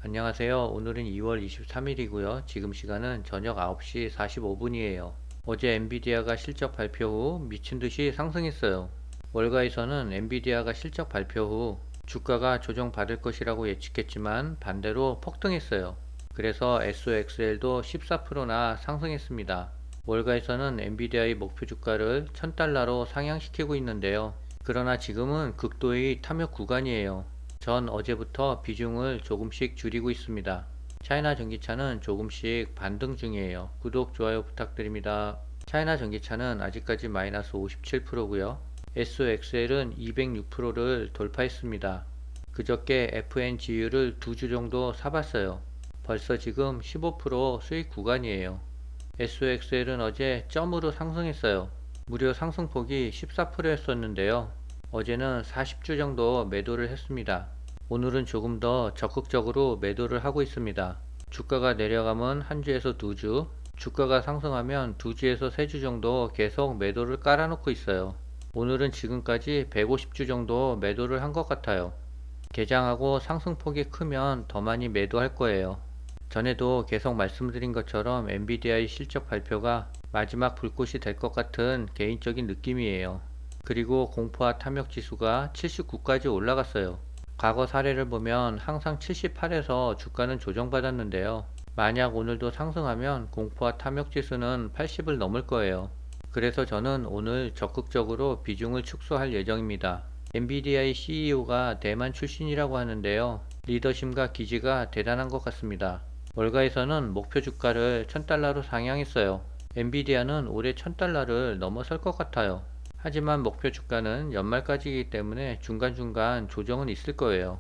안녕하세요. 오늘은 2월 23일이고요. 지금 시간은 저녁 9시 45분이에요. 어제 엔비디아가 실적 발표 후 미친 듯이 상승했어요. 월가에서는 엔비디아가 실적 발표 후 주가가 조정받을 것이라고 예측했지만 반대로 폭등했어요. 그래서 SOXL도 14%나 상승했습니다. 월가에서는 엔비디아의 목표 주가를 1000달러로 상향시키고 있는데요. 그러나 지금은 극도의 탐욕 구간이에요. 전 어제부터 비중을 조금씩 줄이고 있습니다. 차이나 전기차는 조금씩 반등 중이에요. 구독, 좋아요 부탁드립니다. 차이나 전기차는 아직까지 마이너스 57%고요. SOXL은 206%를 돌파했습니다. 그저께 FNGU를 2주 정도 사봤어요. 벌써 지금 15% 수익 구간이에요. SOXL은 어제 점으로 상승했어요. 무려 상승폭이 14%였었는데요. 어제는 40주 정도 매도를 했습니다. 오늘은 조금 더 적극적으로 매도를 하고 있습니다. 주가가 내려가면 한 주에서 두 주, 주가가 상승하면 두 주에서 세 주 정도 계속 매도를 깔아놓고 있어요. 오늘은 지금까지 150주 정도 매도를 한 것 같아요. 개장하고 상승폭이 크면 더 많이 매도할 거예요. 전에도 계속 말씀드린 것처럼 엔비디아의 실적 발표가 마지막 불꽃이 될 것 같은 개인적인 느낌이에요. 그리고 공포와 탐욕 지수가 79까지 올라갔어요. 과거 사례를 보면 항상 78에서 주가는 조정받았는데요. 만약 오늘도 상승하면 공포와 탐욕 지수는 80을 넘을 거예요. 그래서 저는 오늘 적극적으로 비중을 축소할 예정입니다. 엔비디아의 CEO가 대만 출신이라고 하는데요. 리더십과 기지가 대단한 것 같습니다. 월가에서는 목표 주가를 1000달러로 상향했어요. 엔비디아는 올해 1000달러를 넘어설 것 같아요. 하지만 목표 주가는 연말까지이기 때문에 중간중간 조정은 있을 거예요.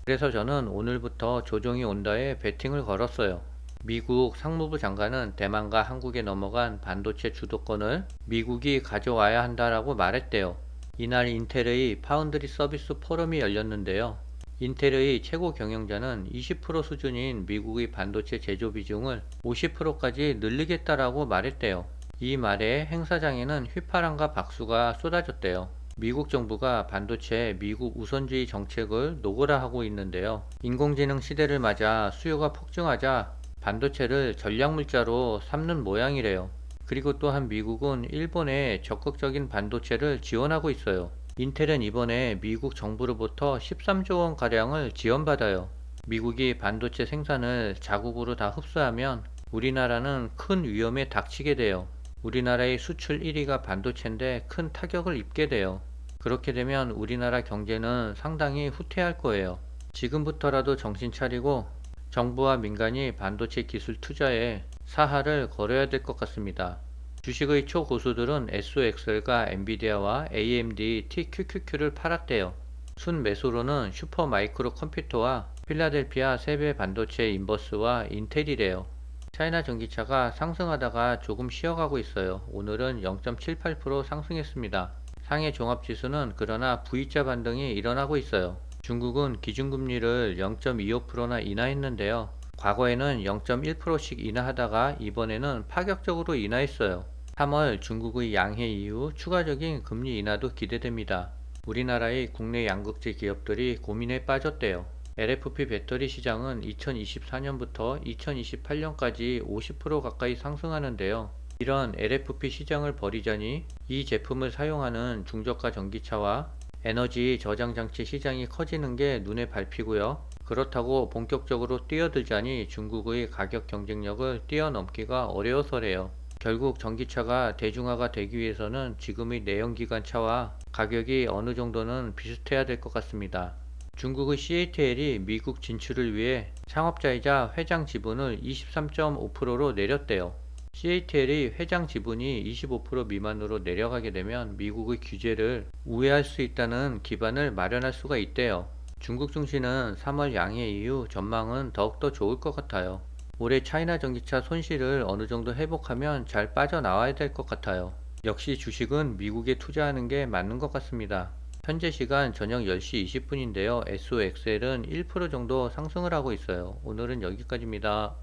그래서 저는 오늘부터 조정이 온다에 베팅을 걸었어요. 미국 상무부 장관은 대만과 한국에 넘어간 반도체 주도권을 미국이 가져와야 한다라고 말했대요. 이날 인텔의 파운드리 서비스 포럼이 열렸는데요. 인텔의 최고 경영자는 20% 수준인 미국의 반도체 제조 비중을 50%까지 늘리겠다라고 말했대요. 이 말에 행사장에는 휘파람과 박수가 쏟아졌대요. 미국 정부가 반도체 미국 우선주의 정책을 노골화하고 있는데요. 인공지능 시대를 맞아 수요가 폭증하자 반도체를 전략물자로 삼는 모양이래요. 그리고 또한 미국은 일본에 적극적인 반도체를 지원하고 있어요. 인텔은 이번에 미국 정부로부터 13조 원 가량을 지원받아요. 미국이 반도체 생산을 자국으로 다 흡수하면 우리나라는 큰 위험에 닥치게 돼요. 우리나라의 수출 1위가 반도체인데 큰 타격을 입게 돼요. 그렇게 되면 우리나라 경제는 상당히 후퇴할 거예요. 지금부터라도 정신 차리고 정부와 민간이 반도체 기술 투자에 사활을 걸어야 될 것 같습니다. 주식의 초고수들은 SOXL과 엔비디아와 AMD TQQQ를 팔았대요. 순매수로는 슈퍼마이크로 컴퓨터와 필라델피아 세배 반도체 인버스와 인텔이래요. 차이나 전기차가 상승하다가 조금 쉬어가고 있어요. 오늘은 0.78% 상승했습니다. 상해 종합지수는 그러나 V자 반등이 일어나고 있어요. 중국은 기준금리를 0.25%나 인하했는데요. 과거에는 0.1%씩 인하하다가 이번에는 파격적으로 인하했어요. 3월 중국의 양해 이후 추가적인 금리 인하도 기대됩니다. 우리나라의 국내 양극재 기업들이 고민에 빠졌대요. LFP 배터리 시장은 2024년부터 2028년까지 50% 가까이 상승하는데요. 이런 LFP 시장을 버리자니 이 제품을 사용하는 중저가 전기차와 에너지 저장 장치 시장이 커지는 게 눈에 밟히고요. 그렇다고 본격적으로 뛰어들자니 중국의 가격 경쟁력을 뛰어넘기가 어려워서래요. 결국 전기차가 대중화가 되기 위해서는 지금의 내연기관차와 가격이 어느 정도는 비슷해야 될 것 같습니다. 중국의 CATL이 미국 진출을 위해 창업자이자 회장 지분을 23.5%로 내렸대요. CATL이 회장 지분이 25% 미만으로 내려가게 되면 미국의 규제를 우회할 수 있다는 기반을 마련할 수가 있대요. 중국 증시는 3월 양해 이후 전망은 더욱더 좋을 것 같아요. 올해 차이나 전기차 손실을 어느 정도 회복하면 잘 빠져나와야 될 것 같아요. 역시 주식은 미국에 투자하는 게 맞는 것 같습니다. 현재 시간 저녁 10시 20분인데요. SOXL은 1% 정도 상승을 하고 있어요. 오늘은 여기까지입니다.